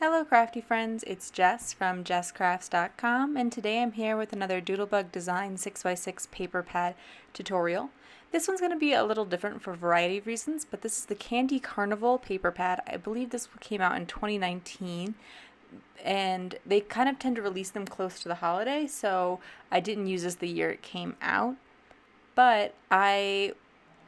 Hello crafty friends, it's Jess from jesscrafts.com, and today I'm here with another Doodlebug Design 6x6 paper pad tutorial. This one's going to be a little different for a variety of reasons, but this is the Candy Carnival paper pad. I believe this came out in 2019, and they kind of tend to release them close to the holiday, so I didn't use this the year it came out, but I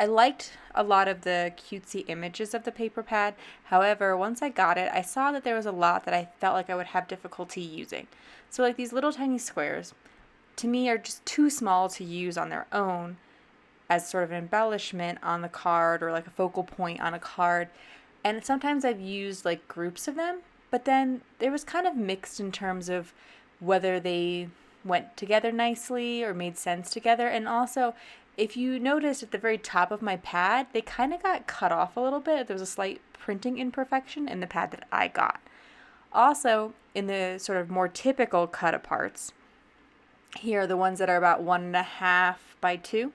liked a lot of the cutesy images of the paper pad. However, once I got it, I saw that there was a lot that I felt like I would have difficulty using. So like these little tiny squares, to me, are just too small to use on their own as sort of an embellishment on the card or like a focal point on a card. And sometimes I've used like groups of them, but then it was kind of mixed in terms of whether they went together nicely or made sense together. And also, if you noticed at the very top of my pad, they kind of got cut off a little bit. There was a slight printing imperfection in the pad that I got. Also, in the sort of more typical cut aparts, here are the ones that are about 1.5 by 2.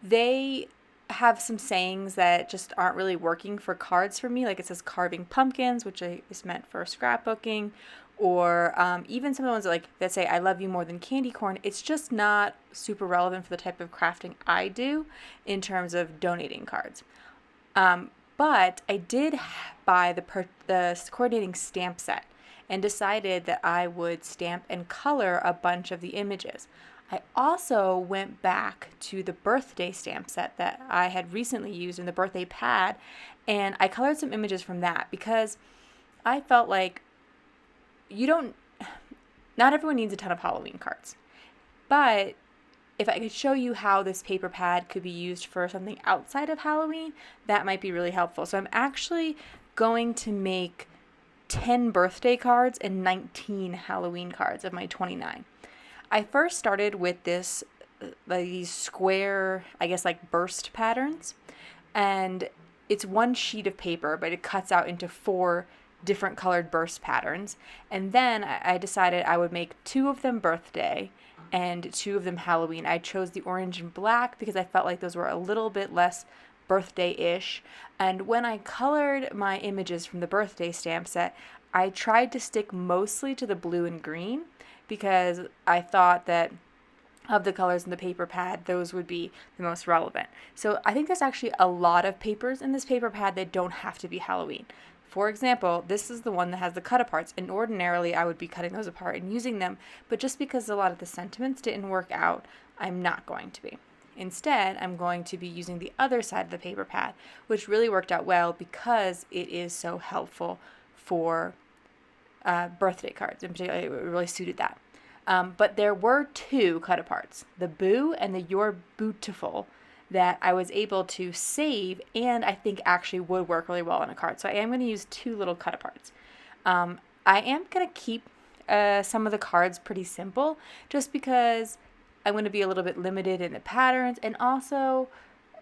They have some sayings that just aren't really working for cards for me. Like it says carving pumpkins, which is meant for scrapbooking, or even some of the ones that say I love you more than candy corn. It's just not super relevant for the type of crafting I do in terms of donating cards. But I did buy the coordinating stamp set and decided that I would stamp and color a bunch of the images. I also went back to the birthday stamp set that I had recently used in the birthday pad, and I colored some images from that because I felt like not everyone needs a ton of Halloween cards. But if I could show you how this paper pad could be used for something outside of Halloween, that might be really helpful. So I'm actually going to make 10 birthday cards and 19 Halloween cards of my 29. I first started with these square, I guess like burst patterns, and it's one sheet of paper, but it cuts out into 4 different colored burst patterns. And then I decided I would make 2 of them birthday and 2 of them Halloween. I chose the orange and black because I felt like those were a little bit less birthday-ish. And when I colored my images from the birthday stamp set, I tried to stick mostly to the blue and green because I thought that of the colors in the paper pad, those would be the most relevant. So I think there's actually a lot of papers in this paper pad that don't have to be Halloween. For example, this is the one that has the cut aparts, and ordinarily I would be cutting those apart and using them, but just because a lot of the sentiments didn't work out, I'm not going to be. Instead, I'm going to be using the other side of the paper pad, which really worked out well because it is so helpful for birthday cards. In particular, it really suited that. But there were 2 cut aparts, the Boo and the You're Beautiful, that I was able to save and I think actually would work really well on a card. So I am going to use 2 little cut aparts. I am going to keep some of the cards pretty simple just because I'm going to be a little bit limited in the patterns, and also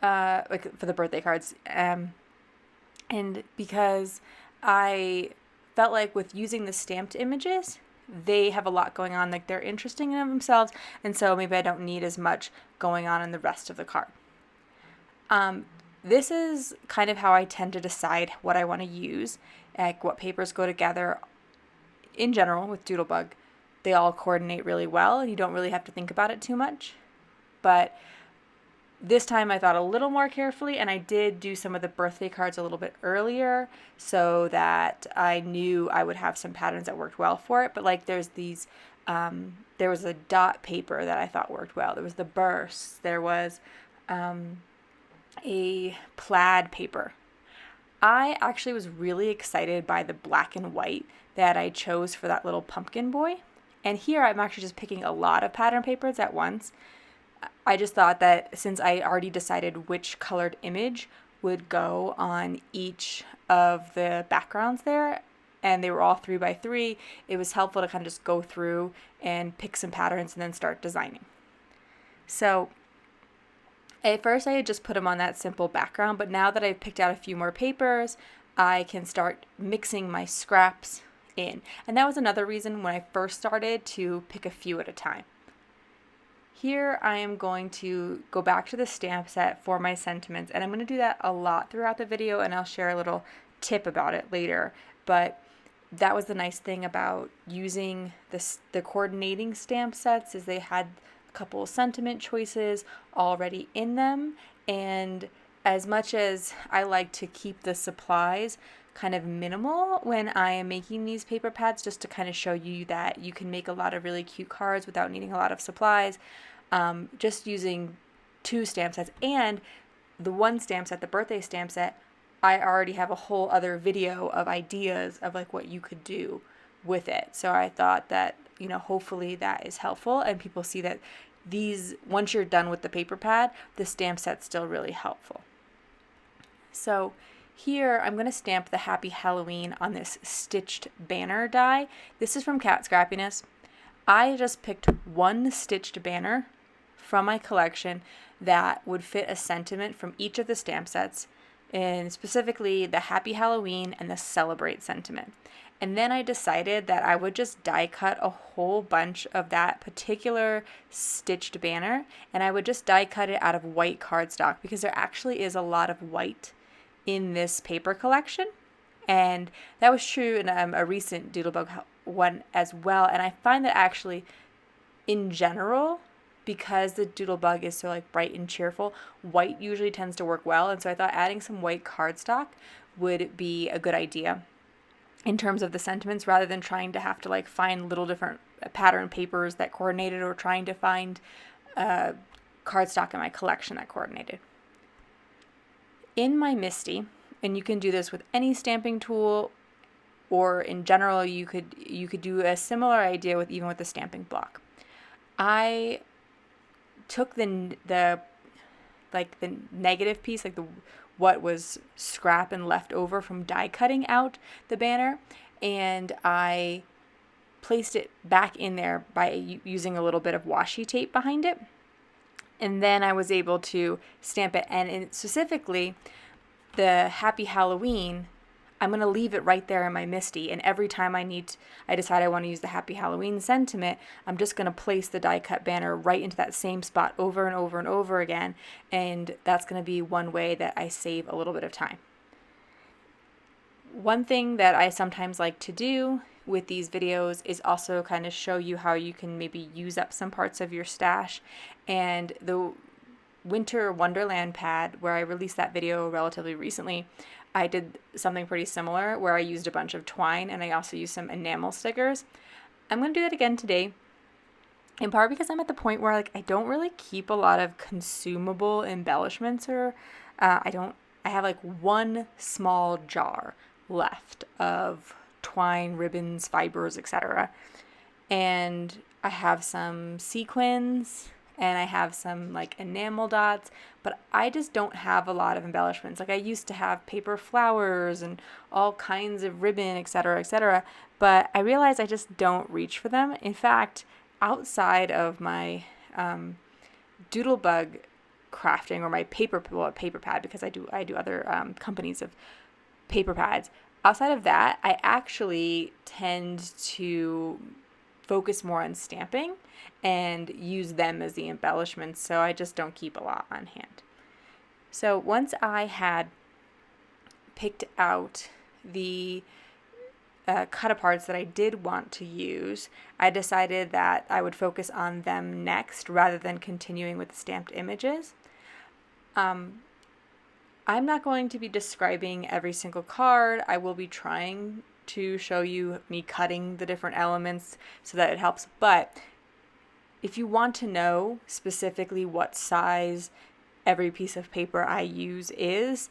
like for the birthday cards, and because I felt like with using the stamped images, they have a lot going on, like they're interesting in themselves, and so maybe I don't need as much going on in the rest of the card. This is kind of how I tend to decide what I want to use, like what papers go together. In general, with Doodlebug, they all coordinate really well, and you don't really have to think about it too much. But this time I thought a little more carefully, and I did do some of the birthday cards a little bit earlier so that I knew I would have some patterns that worked well for it. But like there was a dot paper that I thought worked well. There was the bursts. There was a plaid paper. I actually was really excited by the black and white that I chose for that little pumpkin boy. And here I'm actually just picking a lot of pattern papers at once. I just thought that since I already decided which colored image would go on each of the backgrounds there, and they were all 3 by 3, it was helpful to kind of just go through and pick some patterns and then start designing. So at first I had just put them on that simple background, but now that I've picked out a few more papers, I can start mixing my scraps in. And that was another reason when I first started to pick a few at a time. Here I am going to go back to the stamp set for my sentiments, and I'm going to do that a lot throughout the video, and I'll share a little tip about it later. But that was the nice thing about using the coordinating stamp sets, is they had a couple of sentiment choices already in them. And as much as I like to keep the supplies kind of minimal when I am making these paper pads, just to kind of show you that you can make a lot of really cute cards without needing a lot of supplies, just using 2 stamp sets. And the one stamp set, the birthday stamp set, I already have a whole other video of ideas of like what you could do with it. So I thought that, hopefully that is helpful, and people see that these, once you're done with the paper pad, the stamp set's still really helpful. So here I'm going to stamp the Happy Halloween on this stitched banner die. This is from Scrappiness. I just picked one stitched banner from my collection that would fit a sentiment from each of the stamp sets, and specifically the Happy Halloween and the Celebrate sentiment. And then I decided that I would just die cut a whole bunch of that particular stitched banner, and I would just die cut it out of white cardstock, because there actually is a lot of white in this paper collection. And that was true in a recent Doodlebug one as well. And I find that actually, in general, because the Doodlebug is so like bright and cheerful, white usually tends to work well. And so I thought adding some white cardstock would be a good idea in terms of the sentiments, rather than trying to have to like find little different pattern papers that coordinated, or trying to find cardstock in my collection that coordinated. In my MISTI, and you can do this with any stamping tool, or in general you could do a similar idea with even with the stamping block. I took the negative piece, like what was scrap and left over from die cutting out the banner, and I placed it back in there by using a little bit of washi tape behind it. And then I was able to stamp it, and specifically the Happy Halloween, I'm going to leave it right there in my MISTI, and every time I decide I want to use the Happy Halloween sentiment, I'm just going to place the die cut banner right into that same spot over and over and over again, and that's going to be one way that I save a little bit of time. One thing that I sometimes like to do with these videos is also kind of show you how you can maybe use up some parts of your stash. And the Winter Wonderland pad, where I released that video relatively recently, I did something pretty similar where I used a bunch of twine, and I also used some enamel stickers. I'm going to do that again today, in part because I'm at the point where I don't really keep a lot of consumable embellishments, or I have like one small jar left of twine, ribbons, fibers, etc. And I have some sequins, and I have some like enamel dots, but I just don't have a lot of embellishments. Like I used to have paper flowers and all kinds of ribbon, etc., etc., but I realized I just don't reach for them. In fact, outside of my Doodlebug crafting, or my paper pad, because I do other companies of paper pads. Outside of that, I actually tend to focus more on stamping and use them as the embellishments, so I just don't keep a lot on hand. So once I had picked out the cut-aparts that I did want to use, I decided that I would focus on them next rather than continuing with the stamped images. I'm not going to be describing every single card. I will be trying to show you me cutting the different elements so that it helps. But if you want to know specifically what size every piece of paper I use is,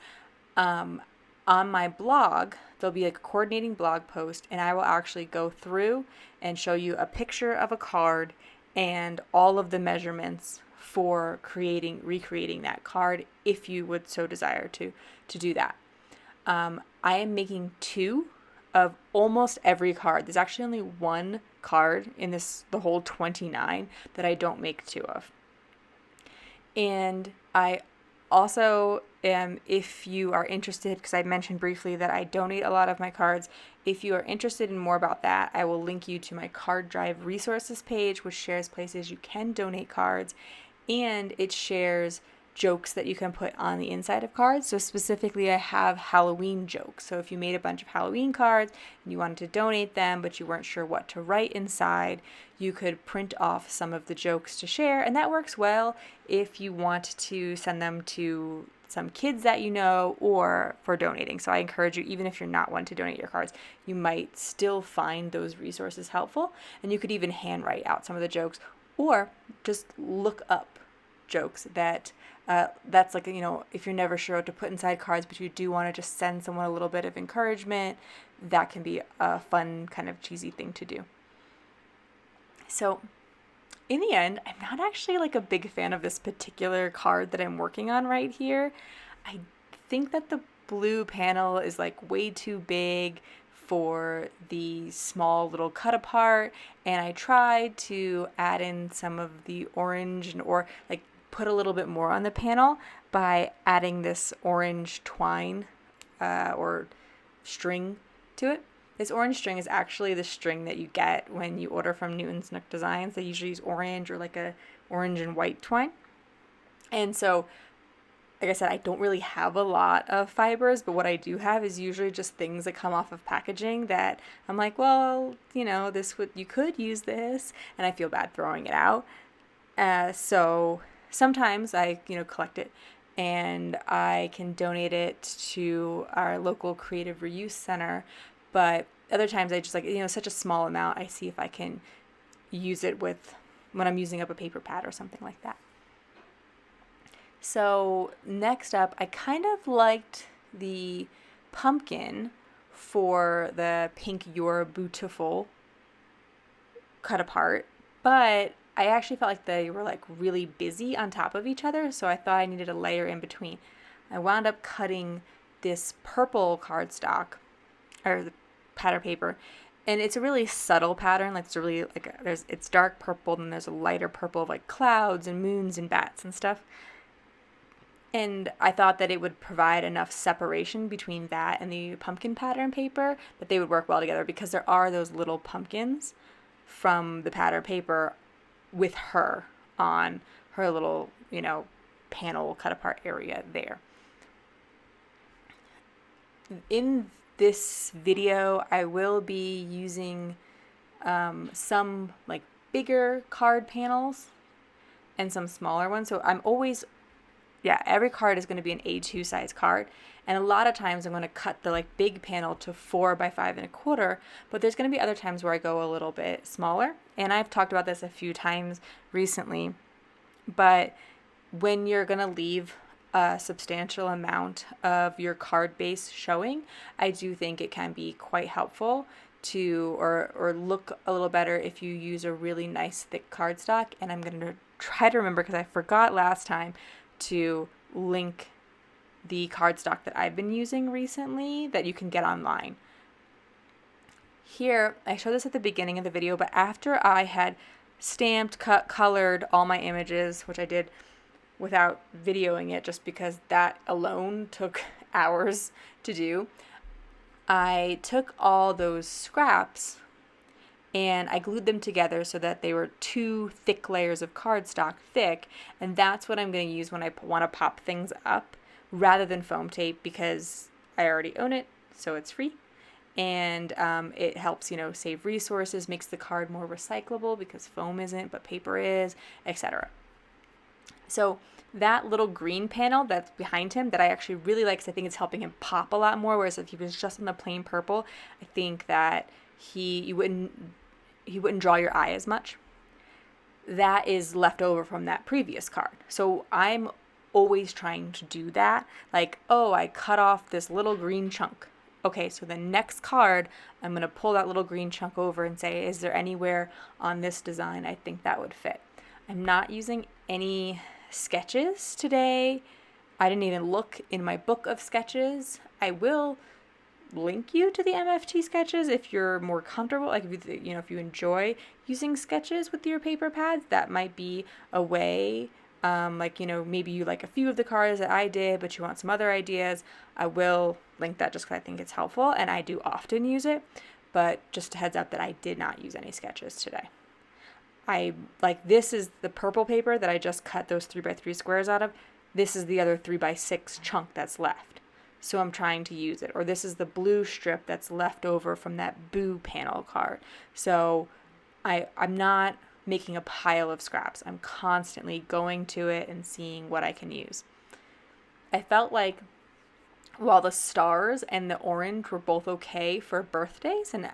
on my blog, there'll be a coordinating blog post, and I will actually go through and show you a picture of a card and all of the measurements for recreating that card, if you would so desire to do that. I am making 2 of almost every card. There's actually only 1 card in the whole 29 that I don't make 2 of. And I also am, if you are interested, because I mentioned briefly that I donate a lot of my cards, if you are interested in more about that, I will link you to my card drive resources page, which shares places you can donate cards, and it shares jokes that you can put on the inside of cards. So specifically, I have Halloween jokes. So if you made a bunch of Halloween cards and you wanted to donate them, but you weren't sure what to write inside, you could print off some of the jokes to share. And that works well if you want to send them to some kids that you know or for donating. So I encourage you, even if you're not one to donate your cards, you might still find those resources helpful. And you could even handwrite out some of the jokes or just look up jokes that's like, if you're never sure what to put inside cards, but you do want to just send someone a little bit of encouragement, that can be a fun kind of cheesy thing to do. So in the end, I'm not actually like a big fan of this particular card that I'm working on right here. I think that the blue panel is like way too big for the small little cut apart, and I tried to add in some of the orange or like put a little bit more on the panel by adding this orange twine or string to it. This orange string is actually the string that you get when you order from Newton's Nook Designs. They usually use orange or like a orange and white twine. And so, like I said, I don't really have a lot of fibers, but what I do have is usually just things that come off of packaging that I'm like, well, you could use this, and I feel bad throwing it out. So sometimes I, collect it and I can donate it to our local creative reuse center. But other times I just such a small amount, I see if I can use it when I'm using up a paper pad or something like that. So next up, I kind of liked the pumpkin for the pink You're Beautiful cut apart, but I actually felt like they were like really busy on top of each other, so I thought I needed a layer in between. I wound up cutting this purple cardstock, or the pattern paper, and it's a really subtle pattern. Like it's dark purple, and there's a lighter purple of like clouds and moons and bats and stuff. And I thought that it would provide enough separation between that and the pumpkin pattern paper that they would work well together, because there are those little pumpkins from the pattern paper with her on her little, panel cut apart area there. In this video, I will be using some like bigger card panels and some smaller ones. So every card is going to be an A2 size card. And a lot of times I'm going to cut the like big panel to 4 by 5 1/4, but there's going to be other times where I go a little bit smaller. And I've talked about this a few times recently, but when you're going to leave a substantial amount of your card base showing, I do think it can be quite helpful to, or look a little better if you use a really nice thick cardstock. And I'm going to try to remember, because I forgot last time, to link the cardstock that I've been using recently that you can get online. Here, I showed this at the beginning of the video, but after I had stamped, cut, colored all my images, which I did without videoing it just because that alone took hours to do, I took all those scraps and I glued them together so that they were 2 thick layers of cardstock thick, and that's what I'm going to use when I want to pop things up rather than foam tape, because I already own it, so it's free, and it helps, save resources, makes the card more recyclable because foam isn't, but paper is, etc. So that little green panel that's behind him that I actually really like, because I think it's helping him pop a lot more, whereas if he was just in the plain purple, I think that he wouldn't draw your eye as much. That is left over from that previous card. So I'm always trying to do that. Like, oh, I cut off this little green chunk. Okay, so the next card, I'm going to pull that little green chunk over and say, is there anywhere on this design I think that would fit? I'm not using any sketches today. I didn't even look in my book of sketches. I will link you to the MFT sketches if you're more comfortable, like if you enjoy using sketches with your paper pads. That might be a way, maybe you like a few of the cards that I did, but you want some other ideas. I will link that just because I think it's helpful, and I do often use it, but just a heads up that I did not use any sketches today. This is the purple paper that I just cut those 3 by 3 squares out of. this is the other 3x6 chunk that's left, so I'm trying to use it. Or this is the blue strip that's left over from that Boo panel card. So I'm not making a pile of scraps. I'm constantly going to it and seeing what I can use. I felt like while the stars and the orange were both okay for birthdays, and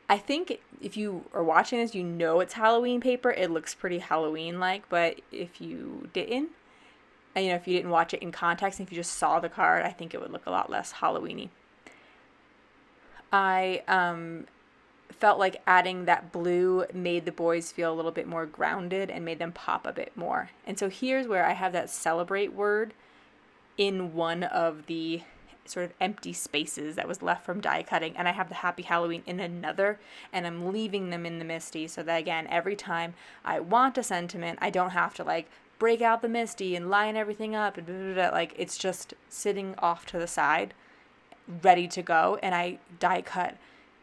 I think if you are watching this, it's Halloween paper. It looks pretty Halloween-like, but if you didn't, if you didn't watch it in context, and if you just saw the card, I think it would look a lot less Halloween-y. I felt like adding that blue made the boys feel a little bit more grounded and made them pop a bit more. And so here's where I have that celebrate word in one of the sort of empty spaces that was left from die cutting, and I have the Happy Halloween in another, and I'm leaving them in the Misty so that, again, every time I want a sentiment, I don't have to break out the Misty and line everything up and blah, blah, blah. It's just sitting off to the side, ready to go. And I die cut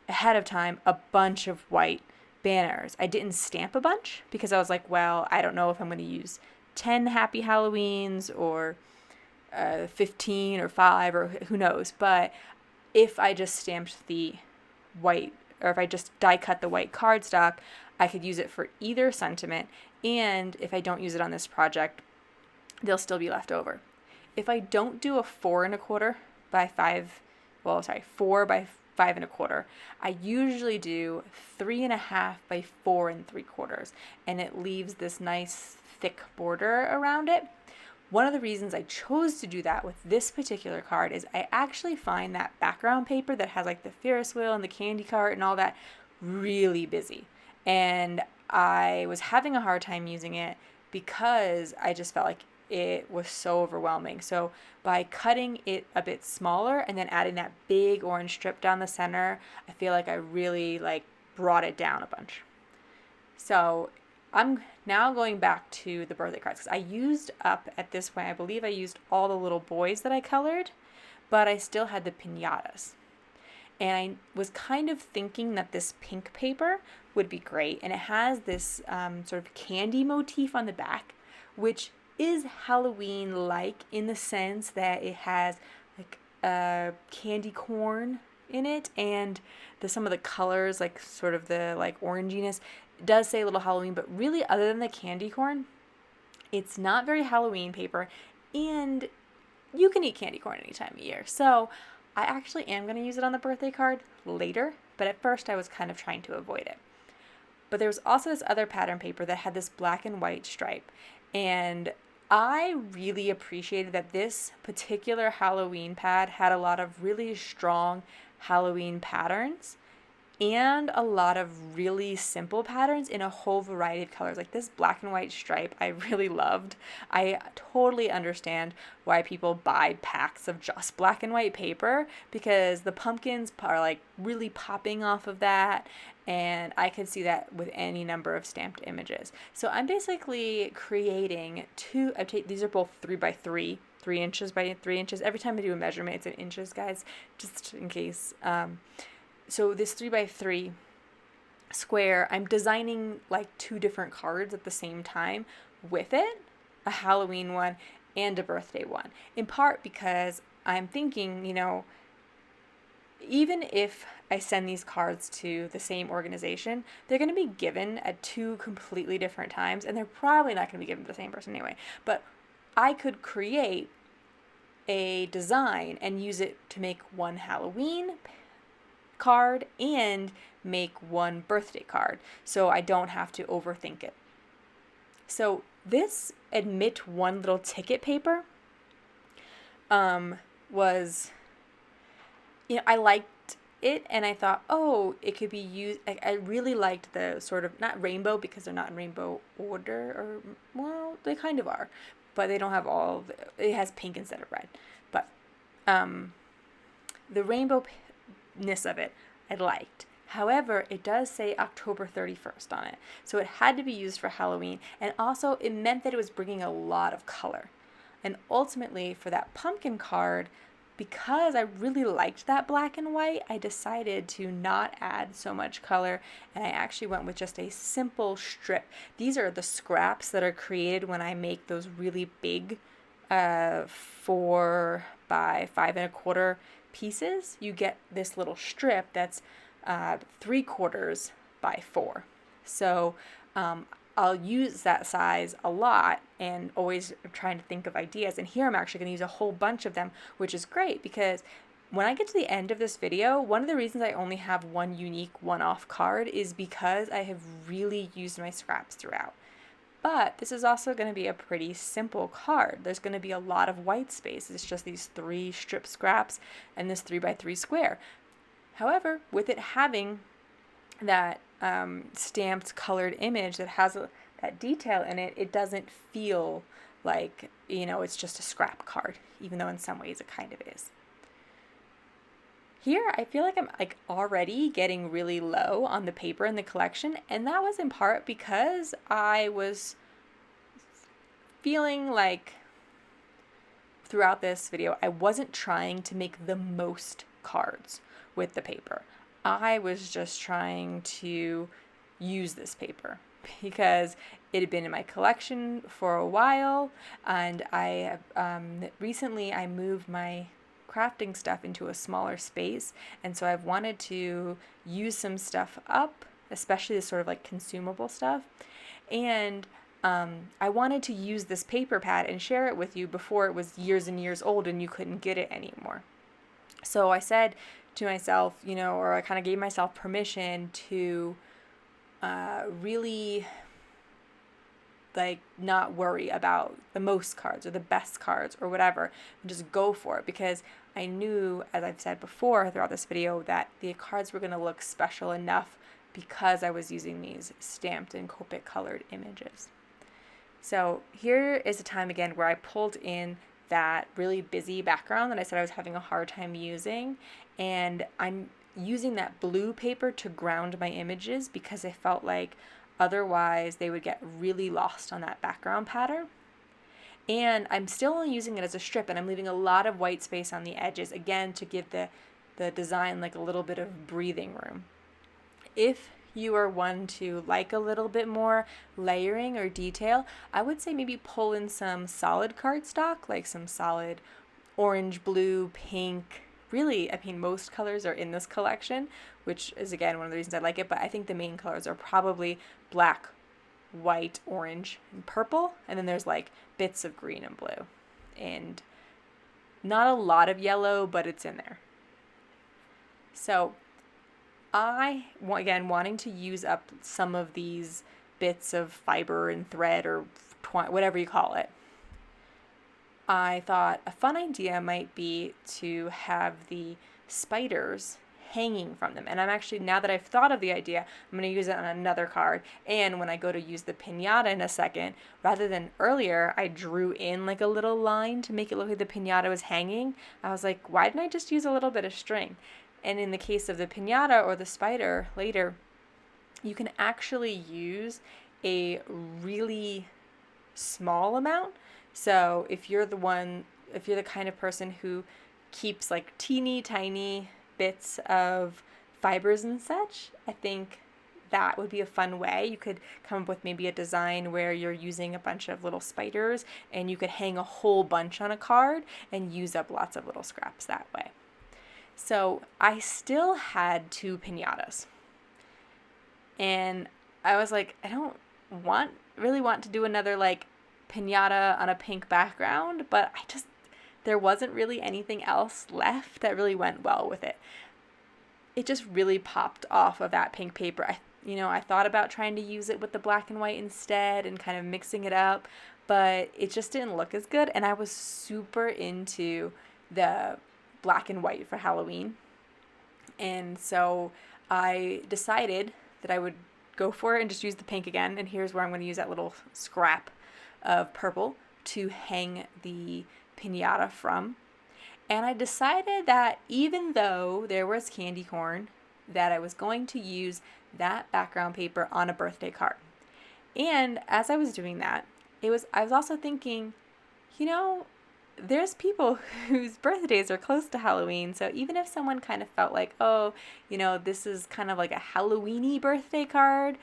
ahead of time a bunch of white banners. I didn't stamp a bunch because I was like, well, I don't know if I'm going to use 10 Happy Halloweens or 15 or 5 or who knows. But if I just stamped the white, or if I just die cut the white cardstock, I could use it for either sentiment. And if I don't use it on this project, they'll still be left over. If I don't do a 4 by 5 1/4, I usually do 3.5 by 4 3/4, and it leaves this nice thick border around it. One of the reasons I chose to do that with this particular card is I actually find that background paper that has the Ferris wheel and the candy cart and all that really busy. And I was having a hard time using it because I just felt like it was so overwhelming. So by cutting it a bit smaller and then adding that big orange strip down the center, I feel like I really brought it down a bunch. So I'm now going back to the birthday cards because I used up at this point, I believe I used all the little boys that I colored, but I still had the piñatas. And I was kind of thinking that this pink paper would be great. And it has this sort of candy motif on the back, which is Halloween-like in the sense that it has candy corn in it, and some of the colors, sort of the oranginess, does say a little Halloween, but really other than the candy corn, it's not very Halloween paper, and you can eat candy corn any time of year. So I actually am going to use it on the birthday card later, but at first I was kind of trying to avoid it. But there was also this other pattern paper that had this black and white stripe, and I really appreciated that this particular Halloween pad had a lot of really strong Halloween patterns and a lot of really simple patterns in a whole variety of colors. This black and white stripe I really loved. I totally understand why people buy packs of just black and white paper, because the pumpkins are really popping off of that, and I could see that with any number of stamped images. So I'm basically creating these are both 3x3, 3 inches by 3 inches. Every time I do a measurement, it's in inches, guys, just in case. So this 3x3 square, I'm designing 2 different cards at the same time with it, a Halloween one and a birthday one, in part because I'm thinking, even if I send these cards to the same organization, they're going to be given at 2 completely different times, and they're probably not going to be given to the same person anyway. But I could create a design and use it to make one Halloween card and make one birthday card, so I don't have to overthink it. So this admit one little ticket paper was, I liked it, and I thought, oh, it could be used. I really liked the sort of, not rainbow because they're not in rainbow order, or, well, they kind of are, but they don't have it has pink instead of red. But the rainbow-ness of it I liked. However, it does say October 31st on it, so it had to be used for Halloween, and also it meant that it was bringing a lot of color. And ultimately, for that pumpkin card, because I really liked that black and white, I decided to not add so much color, and I actually went with just a simple strip. These are the scraps that are created when I make those really big 4 by 5 1/4 pieces, you get this little strip that's 3/4 by 4. So I'll use that size a lot and always trying to think of ideas. And here I'm actually going to use a whole bunch of them, which is great because when I get to the end of this video, one of the reasons I only have one unique one-off card is because I have really used my scraps throughout. But this is also going to be a pretty simple card. There's going to be a lot of white space. It's just these 3 strip scraps and this 3 by 3 square. However, with it having that stamped colored image that has that detail in it, it doesn't feel like, it's just a scrap card, even though in some ways it kind of is. Here, I feel like I'm already getting really low on the paper in the collection, and that was in part because I was feeling like throughout this video, I wasn't trying to make the most cards with the paper. I was just trying to use this paper because it had been in my collection for a while, and I recently I moved my crafting stuff into a smaller space, and so I've wanted to use some stuff up, especially the sort of like consumable stuff, and I wanted to use this paper pad and share it with you before it was years and years old and you couldn't get it anymore. So I said to myself, or I kind of gave myself permission to really not worry about the most cards or the best cards or whatever, and just go for it, because I knew, as I've said before throughout this video, that the cards were going to look special enough because I was using these stamped and Copic colored images. So here is a time again where I pulled in that really busy background that I said I was having a hard time using, and I'm using that blue paper to ground my images because I felt like otherwise they would get really lost on that background pattern. And I'm still only using it as a strip, and I'm leaving a lot of white space on the edges, again, to give the design like a little bit of breathing room. If you are one to like a little bit more layering or detail, I would say maybe pull in some solid cardstock, like some solid orange, blue, pink. Really, most colors are in this collection, which is, again, one of the reasons I like it, but I think the main colors are probably black, white, orange, and purple, and then there's like bits of green and blue, and not a lot of yellow, but it's in there. So I, again, wanting to use up some of these bits of fiber and thread or whatever you call it, I thought a fun idea might be to have the spiders hanging from them. And I'm actually, now that I've thought of the idea, I'm going to use it on another card. And when I go to use the piñata in a second, rather than earlier, I drew in like a little line to make it look like the piñata was hanging. I was like, why didn't I just use a little bit of string? And in the case of the piñata or the spider later, you can actually use a really small amount. So if you're the kind of person who keeps like teeny tiny bits of fibers and such, I think that would be a fun way. You could come up with maybe a design where you're using a bunch of little spiders, and you could hang a whole bunch on a card and use up lots of little scraps that way. So I still had 2 piñatas, and I was like, I don't really want to do another like piñata on a pink background, but there wasn't really anything else left that really went well with it. It just really popped off of that pink paper. I thought about trying to use it with the black and white instead and kind of mixing it up, but it just didn't look as good, and I was super into the black and white for Halloween. And so I decided that I would go for it and just use the pink again, and here's where I'm going to use that little scrap of purple to hang the piñata from. And I decided that even though there was candy corn, that I was going to use that background paper on a birthday card. And as I was doing that, I was also thinking, there's people whose birthdays are close to Halloween, so even if someone kind of felt like, this is kind of like a Halloween-y birthday card,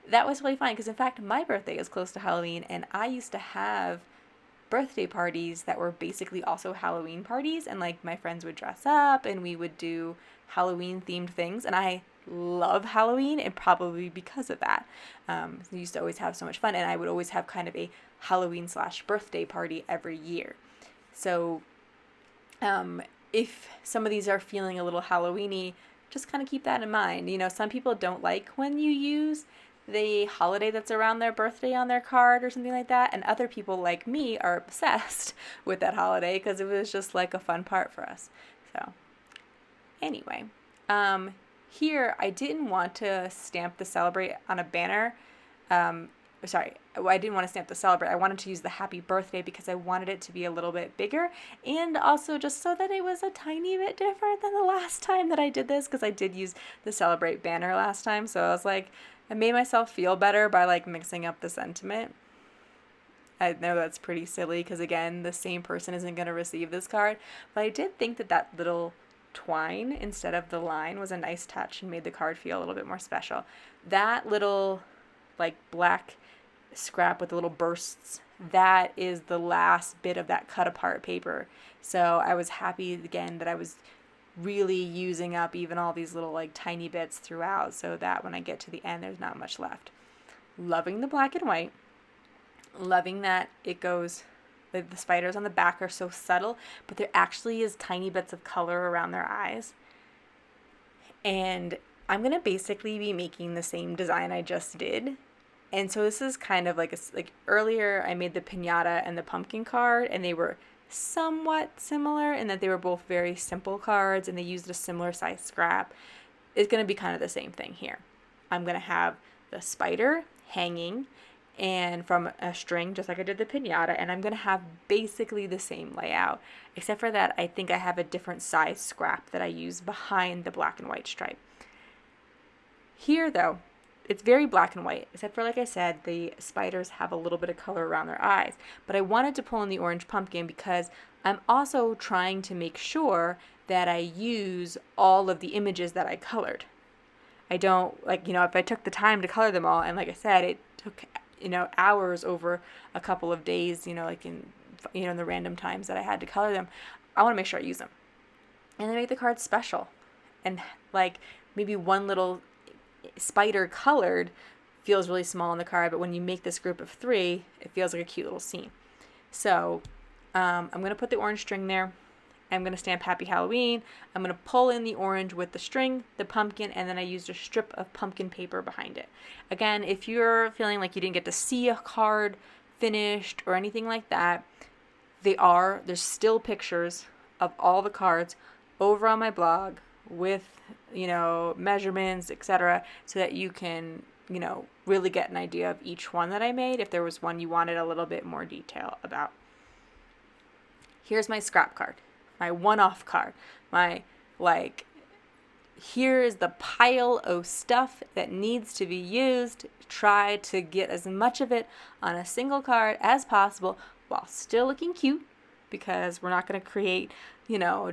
that was really fine, because in fact my birthday is close to Halloween, and I used to have birthday parties that were basically also Halloween parties, and like my friends would dress up and we would do Halloween themed things, and I love Halloween, and probably because of that. We used to always have so much fun, and I would always have kind of a Halloween / birthday party every year. So if some of these are feeling a little Halloweeny, just kind of keep that in mind. You know, some people don't like when you use the holiday that's around their birthday on their card or something like that, and other people like me are obsessed with that holiday because it was just like a fun part for us. So anyway, here I didn't want to stamp the celebrate on a banner. I didn't want to stamp the celebrate. I wanted to use the happy birthday because I wanted it to be a little bit bigger, and also just so that it was a tiny bit different than the last time that I did this, because I did use the celebrate banner last time. So I was like, I made myself feel better by like mixing up the sentiment. I know that's pretty silly because, again, the same person isn't going to receive this card, but I did think that that little twine instead of the line was a nice touch and made the card feel a little bit more special. That little like black scrap with the little bursts, that is the last bit of that cut apart paper. So I was happy again that I was really using up even all these little like tiny bits throughout, so that when I get to the end there's not much left. Loving the black and white. Loving that it goes, the spiders on the back are so subtle, but there actually is tiny bits of color around their eyes. And I'm going to basically be making the same design I just did. And so this is kind of like earlier I made the piñata and the pumpkin card, and they were somewhat similar in that they were both very simple cards and they used a similar size scrap. It's going to be kind of the same thing here. I'm going to have the spider hanging and from a string, just like I did the piñata, and I'm going to have basically the same layout, except for that I think I have a different size scrap that I use behind the black and white stripe. Here though, it's very black and white, except for, like I said, the spiders have a little bit of color around their eyes, but I wanted to pull in the orange pumpkin because I'm also trying to make sure that I use all of the images that I colored. I don't, if I took the time to color them all, and like I said, it took hours over a couple of days, in the random times that I had to color them, I want to make sure I use them. And they make the cards special. And like maybe one little spider colored feels really small on the card, but when you make this group of 3, it feels like a cute little scene. So I'm going to put the orange string there. I'm going to stamp Happy Halloween. I'm going to pull in the orange with the string, the pumpkin, and then I used a strip of pumpkin paper behind it. Again, if you're feeling like you didn't get to see a card finished or anything like that, there's still pictures of all the cards over on my blog with, measurements, etc., so that you can, really get an idea of each one that I made if there was one you wanted a little bit more detail about. Here's my scrap card. My one-off card, here is the pile of stuff that needs to be used. Try to get as much of it on a single card as possible while still looking cute, because we're not going to create,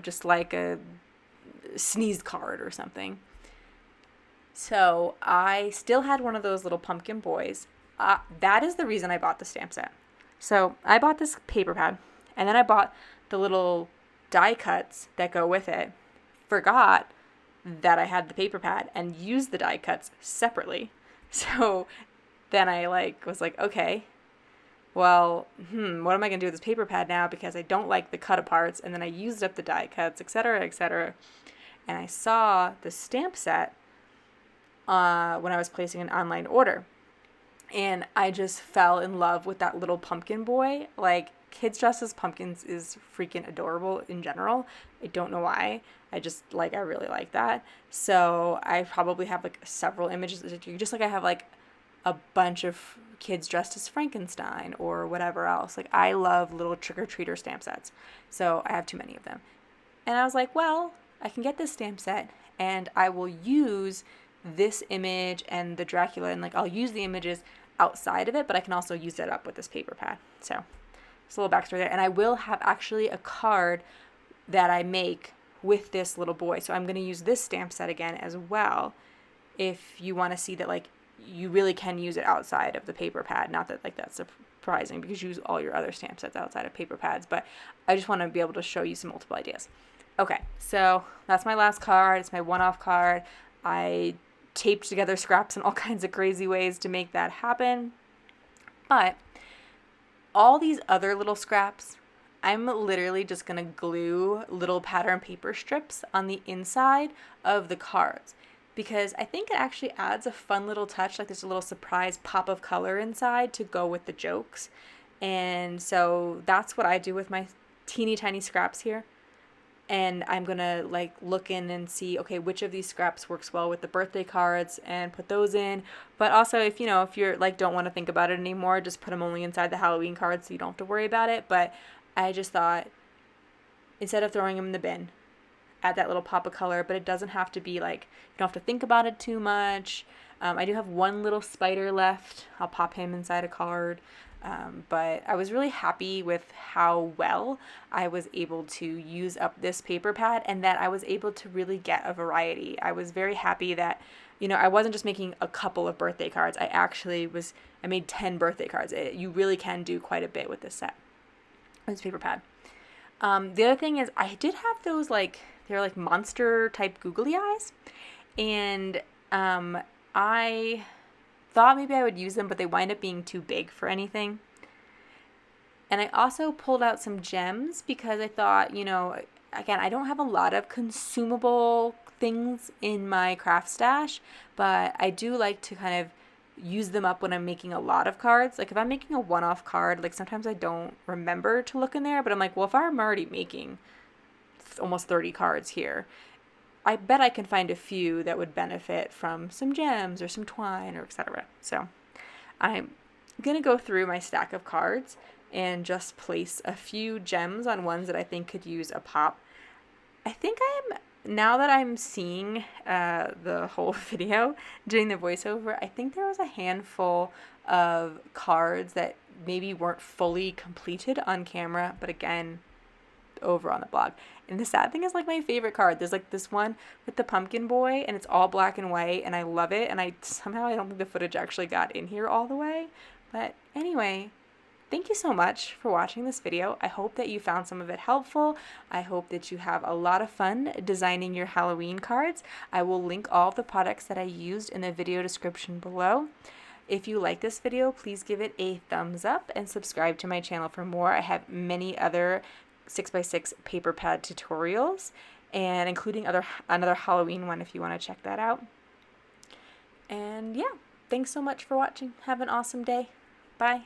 just like a sneeze card or something. So I still had one of those little pumpkin boys. That is the reason I bought the stamp set. So I bought this paper pad, and then I bought the little die cuts that go with it. Forgot that I had the paper pad and used the die cuts separately. So then I was like, okay, well, what am I going to do with this paper pad now, because I don't like the cut aparts, and then I used up the die cuts, etc., etc. And I saw the stamp set when I was placing an online order, and I just fell in love with that little pumpkin boy. Kids dressed as pumpkins is freaking adorable in general. I don't know why. I really like that. So I probably have several images, just like I have a bunch of kids dressed as Frankenstein or whatever else. I love little trick-or-treater stamp sets. So I have too many of them. And I was like, well, I can get this stamp set and I will use this image and the Dracula, and I'll use the images outside of it, but I can also use that up with this paper pad. So it's a little backstory there. And I will have actually a card that I make with this little boy. So I'm going to use this stamp set again as well, if you want to see that you really can use it outside of the paper pad. Not that that's surprising because you use all your other stamp sets outside of paper pads, but I just want to be able to show you some multiple ideas. Okay, so that's my last card. It's my one-off card. I taped together scraps in all kinds of crazy ways to make that happen. But all these other little scraps, I'm literally just going to glue little pattern paper strips on the inside of the cards because I think it actually adds a fun little touch, like there's a little surprise pop of color inside to go with the jokes. And so that's what I do with my teeny tiny scraps here. And I'm going to like look in and see, okay, which of these scraps works well with the birthday cards and put those in. But also if you're like, don't want to think about it anymore, just put them only inside the Halloween cards so you don't have to worry about it. But I just thought, instead of throwing them in the bin, add that little pop of color, but it doesn't have to be like, you don't have to think about it too much. I do have one little spider left. I'll pop him inside a card. But I was really happy with how well I was able to use up this paper pad and that I was able to really get a variety. I was very happy that, I wasn't just making a couple of birthday cards. I made 10 birthday cards. You really can do quite a bit with this set, this paper pad. The other thing is I did have those they're like monster type googly eyes, and I thought maybe I would use them, but they wind up being too big for anything. And I also pulled out some gems because I thought, again, I don't have a lot of consumable things in my craft stash, but I do like to kind of use them up when I'm making a lot of cards. Like if I'm making a one-off card, like sometimes I don't remember to look in there, but I'm like, well, if I'm already making almost 30 cards here, I bet I can find a few that would benefit from some gems or some twine or etc. So I'm going to go through my stack of cards and just place a few gems on ones that I think could use a pop. Now that I'm seeing the whole video, doing the voiceover, I think there was a handful of cards that maybe weren't fully completed on camera, but again, over on the blog. And the sad thing is my favorite card. There's this one with the pumpkin boy and it's all black and white and I love it, and I don't think the footage actually got in here all the way. But anyway, thank you so much for watching this video. I hope that you found some of it helpful. I hope that you have a lot of fun designing your Halloween cards. I will link all the products that I used in the video description below. If you like this video, please give it a thumbs up and subscribe to my channel for more. I have many other 6x6 paper pad tutorials, and including another Halloween one if you want to check that out. And yeah, thanks so much for watching. Have an awesome day. Bye.